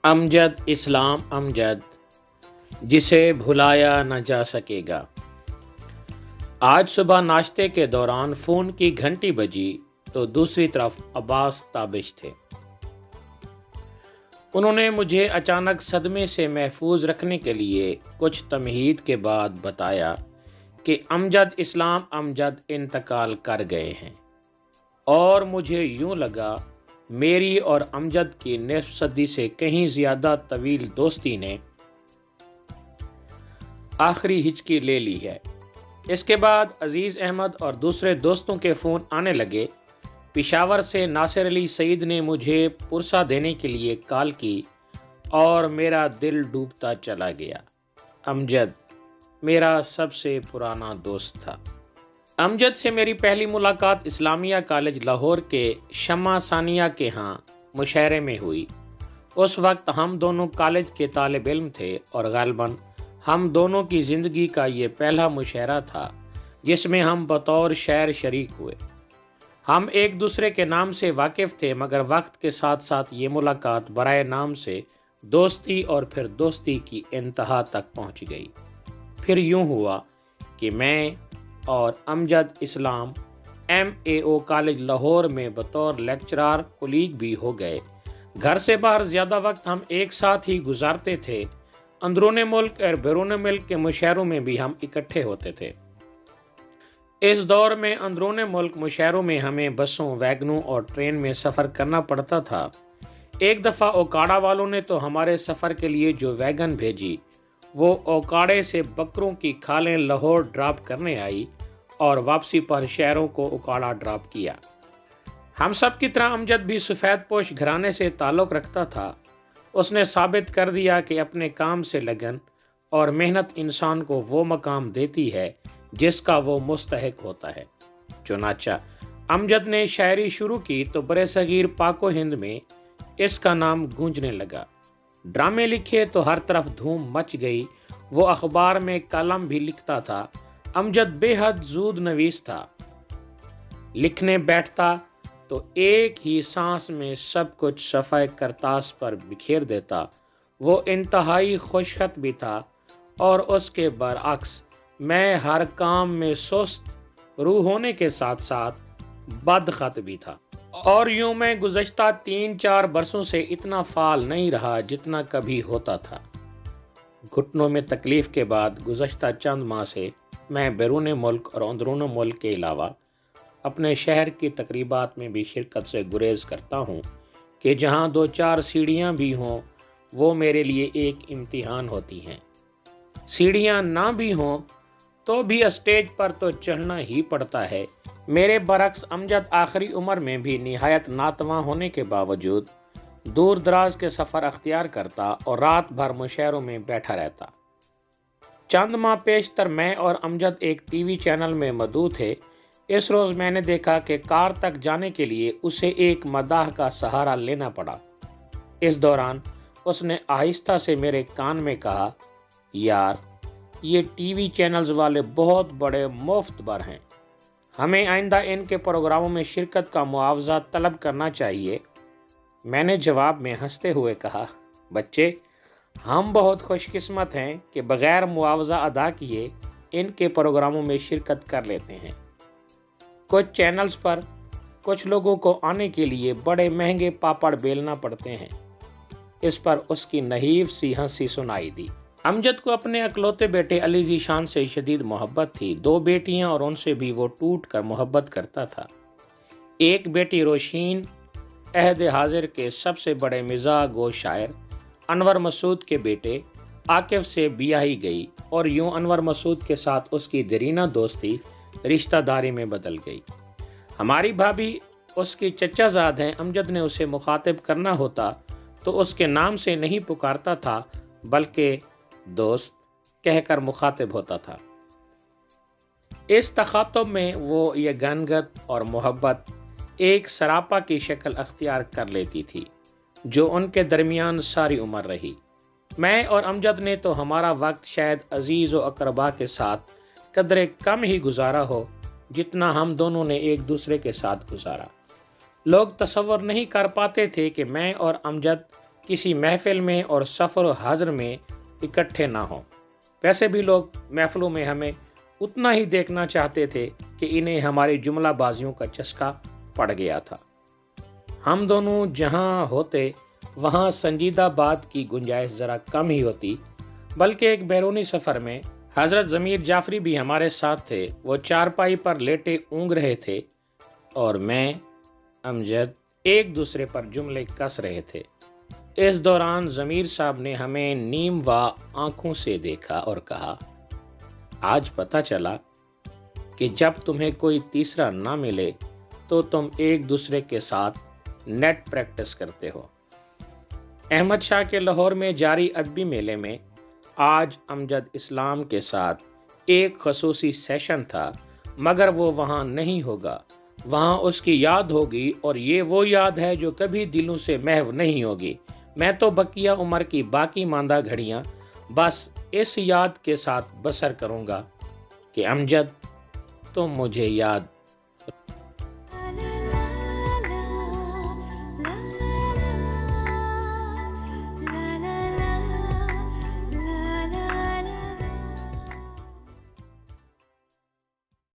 امجد اسلام امجد، جسے بھلایا نہ جا سکے گا۔ آج صبح ناشتے کے دوران فون کی گھنٹی بجی تو دوسری طرف عباس تابش تھے۔ انہوں نے مجھے اچانک صدمے سے محفوظ رکھنے کے لیے کچھ تمہید کے بعد بتایا کہ امجد اسلام امجد انتقال کر گئے ہیں، اور مجھے یوں لگا میری اور امجد کی نصف صدی سے کہیں زیادہ طویل دوستی نے آخری ہچکی لے لی ہے۔ اس کے بعد عزیز احمد اور دوسرے دوستوں کے فون آنے لگے۔ پشاور سے ناصر علی سعید نے مجھے پرسہ دینے کے لیے کال کی اور میرا دل ڈوبتا چلا گیا۔ امجد میرا سب سے پرانا دوست تھا۔ امجد سے میری پہلی ملاقات اسلامیہ کالج لاہور کے شمع ثانیہ کے ہاں مشاعرے میں ہوئی۔ اس وقت ہم دونوں کالج کے طالب علم تھے اور غالباً ہم دونوں کی زندگی کا یہ پہلا مشاعرہ تھا جس میں ہم بطور شاعر شریک ہوئے۔ ہم ایک دوسرے کے نام سے واقف تھے، مگر وقت کے ساتھ ساتھ یہ ملاقات برائے نام سے دوستی اور پھر دوستی کی انتہا تک پہنچ گئی۔ پھر یوں ہوا کہ میں اور امجد اسلام MAO کالج لاہور میں بطور لیکچرار کولیگ بھی ہو گئے۔ گھر سے باہر زیادہ وقت ہم ایک ساتھ ہی گزارتے تھے۔ اندرون ملک اور بیرون ملک کے مشاعروں میں بھی ہم اکٹھے ہوتے تھے۔ اس دور میں اندرون ملک مشاعروں میں ہمیں بسوں، ویگنوں اور ٹرین میں سفر کرنا پڑتا تھا۔ ایک دفعہ اوکاڑا والوں نے تو ہمارے سفر کے لیے جو ویگن بھیجی، وہ اوکاڑے سے بکروں کی کھالیں لاہور ڈراپ کرنے آئی اور واپسی پر شہروں کو اوکاڑا ڈراپ کیا۔ ہم سب کی طرح امجد بھی سفید پوش گھرانے سے تعلق رکھتا تھا۔ اس نے ثابت کر دیا کہ اپنے کام سے لگن اور محنت انسان کو وہ مقام دیتی ہے جس کا وہ مستحق ہوتا ہے۔ چنانچہ امجد نے شاعری شروع کی تو برِ صغیر پاک و ہند میں اس کا نام گونجنے لگا۔ ڈرامے لکھے تو ہر طرف دھوم مچ گئی۔ وہ اخبار میں کالم بھی لکھتا تھا۔ امجد بے حد زود نویس تھا۔ لکھنے بیٹھتا تو ایک ہی سانس میں سب کچھ صفحہ کرتاس پر بکھیر دیتا۔ وہ انتہائی خوشخط بھی تھا، اور اس کے برعکس میں ہر کام میں سست روح ہونے کے ساتھ ساتھ بدخط بھی تھا۔ اور یوں میں گزشتہ 3-4 برسوں سے اتنا فعال نہیں رہا جتنا کبھی ہوتا تھا۔ گھٹنوں میں تکلیف کے بعد گزشتہ چند ماہ سے میں بیرون ملک اور اندرون ملک کے علاوہ اپنے شہر کی تقریبات میں بھی شرکت سے گریز کرتا ہوں کہ جہاں 2-4 سیڑھیاں بھی ہوں وہ میرے لیے ایک امتحان ہوتی ہیں۔ سیڑھیاں نہ بھی ہوں تو بھی اسٹیج پر تو چڑھنا ہی پڑتا ہے۔ میرے برعکس امجد آخری عمر میں بھی نہایت ناتواں ہونے کے باوجود دور دراز کے سفر اختیار کرتا اور رات بھر مشاعروں میں بیٹھا رہتا۔ چند ماہ پیشتر میں اور امجد ایک ٹی وی چینل میں مدعو تھے۔ اس روز میں نے دیکھا کہ کار تک جانے کے لیے اسے ایک مداح کا سہارا لینا پڑا۔ اس دوران اس نے آہستہ سے میرے کان میں کہا، یار یہ ٹی وی چینلز والے بہت بڑے مفت بر ہیں، ہمیں آئندہ ان کے پروگراموں میں شرکت کا معاوضہ طلب کرنا چاہیے۔ میں نے جواب میں ہنستے ہوئے کہا، بچے ہم بہت خوش قسمت ہیں کہ بغیر معاوضہ ادا کیے ان کے پروگراموں میں شرکت کر لیتے ہیں۔ کچھ چینلز پر کچھ لوگوں کو آنے کے لیے بڑے مہنگے پاپڑ بیلنا پڑتے ہیں۔ اس پر اس کی نحیف سی ہنسی سنائی دی۔ امجد کو اپنے اکلوتے بیٹے علی ذیشان سے شدید محبت تھی۔ 2 بیٹیاں اور ان سے بھی وہ ٹوٹ کر محبت کرتا تھا۔ ایک بیٹی روشین عہد حاضر کے سب سے بڑے مزاح گو شاعر انور مسعود کے بیٹے عاقف سے بیاہی گئی، اور یوں انور مسعود کے ساتھ اس کی دیرینہ دوستی رشتہ داری میں بدل گئی۔ ہماری بھابھی اس کی چچا زاد ہیں۔ امجد نے اسے مخاطب کرنا ہوتا تو اس کے نام سے نہیں پکارتا تھا بلکہ دوست کہہ کر مخاطب ہوتا تھا۔ اس تخاطب میں وہ یہ گنگت اور محبت ایک سراپا کی شکل اختیار کر لیتی تھی جو ان کے درمیان ساری عمر رہی۔ میں اور امجد نے تو ہمارا وقت شاید عزیز و اقربا کے ساتھ قدرے کم ہی گزارا ہو جتنا ہم دونوں نے ایک دوسرے کے ساتھ گزارا۔ لوگ تصور نہیں کر پاتے تھے کہ میں اور امجد کسی محفل میں اور سفر و حاضر میں اکٹھے نہ ہوں۔ ویسے بھی لوگ محفلوں میں ہمیں اتنا ہی دیکھنا چاہتے تھے کہ انہیں ہماری جملہ بازیوں کا چسکا پڑ گیا تھا۔ ہم دونوں جہاں ہوتے وہاں سنجیدہ بات کی گنجائش ذرا کم ہی ہوتی، بلکہ ایک بیرونی سفر میں حضرت ضمیر جعفری بھی ہمارے ساتھ تھے۔ وہ چارپائی پر لیٹے اونگ رہے تھے اور میں امجد ایک دوسرے پر جملے کس رہے تھے۔ اس دوران ضمیر صاحب نے ہمیں نیم وا آنکھوں سے دیکھا اور کہا، آج پتہ چلا کہ جب تمہیں کوئی تیسرا نہ ملے تو تم ایک دوسرے کے ساتھ نیٹ پریکٹس کرتے ہو۔ احمد شاہ کے لاہور میں جاری ادبی میلے میں آج امجد اسلام کے ساتھ ایک خصوصی سیشن تھا، مگر وہ وہاں نہیں ہوگا۔ وہاں اس کی یاد ہوگی، اور یہ وہ یاد ہے جو کبھی دلوں سے محو نہیں ہوگی۔ میں تو بقیہ عمر کی باقی ماندہ گھڑیاں بس اس یاد کے ساتھ بسر کروں گا کہ امجد تم مجھے یاد